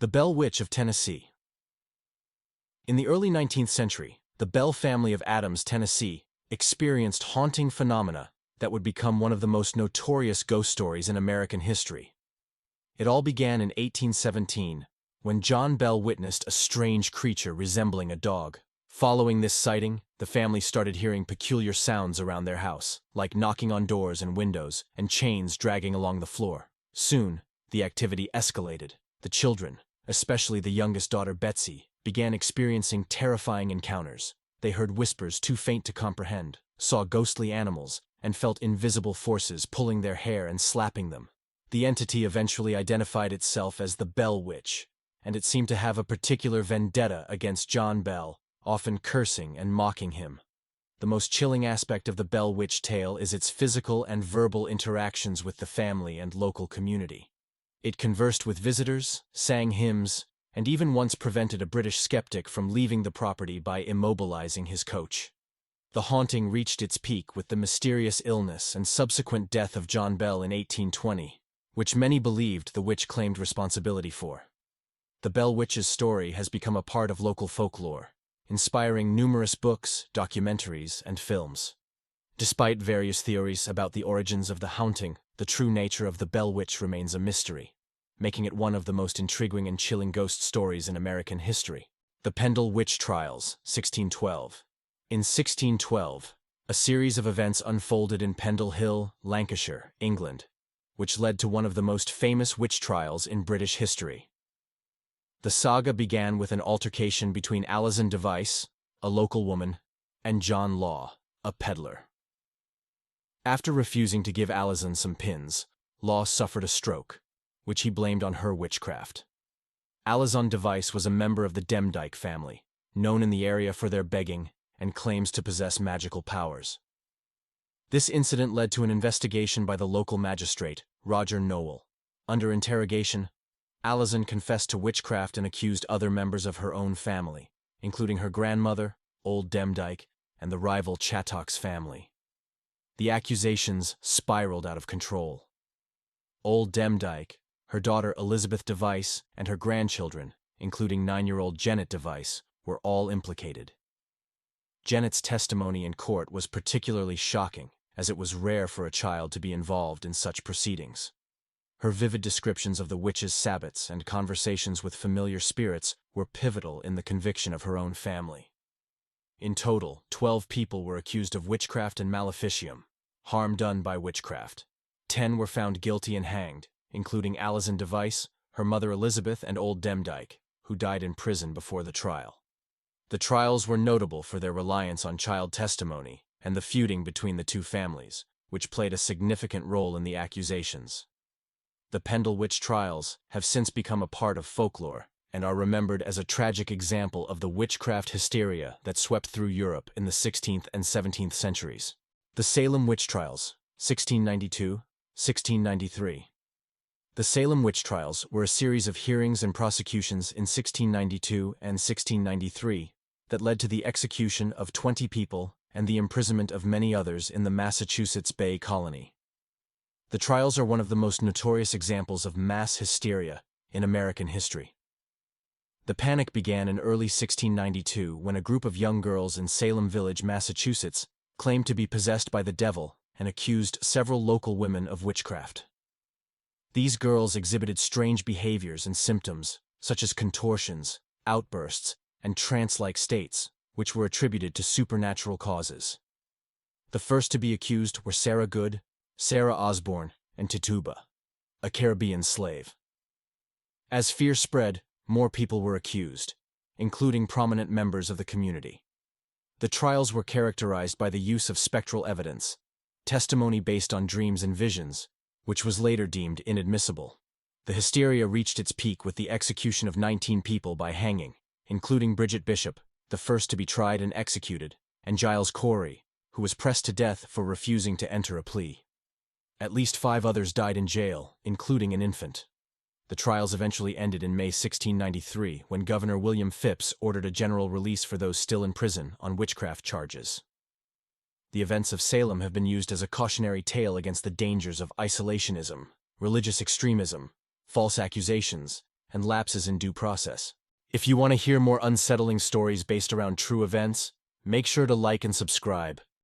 The Bell Witch of Tennessee. In the early 19th century, the Bell family of Adams, Tennessee, experienced haunting phenomena that would become one of the most notorious ghost stories in American history. It all began in 1817, when John Bell witnessed a strange creature resembling a dog. Following this sighting, the family started hearing peculiar sounds around their house, like knocking on doors and windows and chains dragging along the floor. Soon, the activity escalated. The children, especially the youngest daughter Betsy, began experiencing terrifying encounters. They heard whispers too faint to comprehend, saw ghostly animals, and felt invisible forces pulling their hair and slapping them. The entity eventually identified itself as the Bell Witch, and it seemed to have a particular vendetta against John Bell, often cursing and mocking him. The most chilling aspect of the Bell Witch tale is its physical and verbal interactions with the family and local community. It conversed with visitors, sang hymns, and even once prevented a British skeptic from leaving the property by immobilizing his coach. The haunting reached its peak with the mysterious illness and subsequent death of John Bell in 1820, which many believed the witch claimed responsibility for. The Bell Witch's story has become a part of local folklore, inspiring numerous books, documentaries, and films. Despite various theories about the origins of the haunting, the true nature of the Bell Witch remains a mystery, making it one of the most intriguing and chilling ghost stories in American history. The Pendle Witch Trials, 1612. In 1612, a series of events unfolded in Pendle Hill, Lancashire, England, which led to one of the most famous witch trials in British history. The saga began with an altercation between Alison Device, a local woman, and John Law, a peddler. After refusing to give Alison some pins, Law suffered a stroke, which he blamed on her witchcraft. Alison Device was a member of the Demdike family, known in the area for their begging and claims to possess magical powers. This incident led to an investigation by the local magistrate, Roger Nowell. Under interrogation, Alison confessed to witchcraft and accused other members of her own family, including her grandmother, Old Demdike, and the rival Chattox family. The accusations spiraled out of control. Old Demdike, her daughter Elizabeth Device, and her grandchildren, including 9-year-old Janet Device, were all implicated. Janet's testimony in court was particularly shocking, as it was rare for a child to be involved in such proceedings. Her vivid descriptions of the witch's sabbats and conversations with familiar spirits were pivotal in the conviction of her own family. In total, 12 people were accused of witchcraft and maleficium, harm done by witchcraft. 10 were found guilty and hanged, including Alison Device, her mother Elizabeth, and Old Demdike, who died in prison before the trial. The trials were notable for their reliance on child testimony and the feuding between the two families, which played a significant role in the accusations. The Pendle Witch Trials have since become a part of folklore and are remembered as a tragic example of the witchcraft hysteria that swept through Europe in the 16th and 17th centuries. The Salem Witch Trials, 1692-1693. The Salem Witch Trials were a series of hearings and prosecutions in 1692 and 1693 that led to the execution of 20 people and the imprisonment of many others in the Massachusetts Bay Colony. The trials are one of the most notorious examples of mass hysteria in American history. The panic began in early 1692 when a group of young girls in Salem Village, Massachusetts, claimed to be possessed by the devil and accused several local women of witchcraft. These girls exhibited strange behaviors and symptoms, such as contortions, outbursts, and trance-like states, which were attributed to supernatural causes. The first to be accused were Sarah Good, Sarah Osborne, and Tituba, a Caribbean slave. As fear spread, more people were accused, including prominent members of the community. The trials were characterized by the use of spectral evidence, testimony based on dreams and visions, which was later deemed inadmissible. The hysteria reached its peak with the execution of 19 people by hanging, including Bridget Bishop, the first to be tried and executed, and Giles Corey, who was pressed to death for refusing to enter a plea. At least 5 others died in jail, including an infant. The trials eventually ended in May 1693 when Governor William Phips ordered a general release for those still in prison on witchcraft charges. The events of Salem have been used as a cautionary tale against the dangers of isolationism, religious extremism, false accusations, and lapses in due process. If you want to hear more unsettling stories based around true events, make sure to like and subscribe.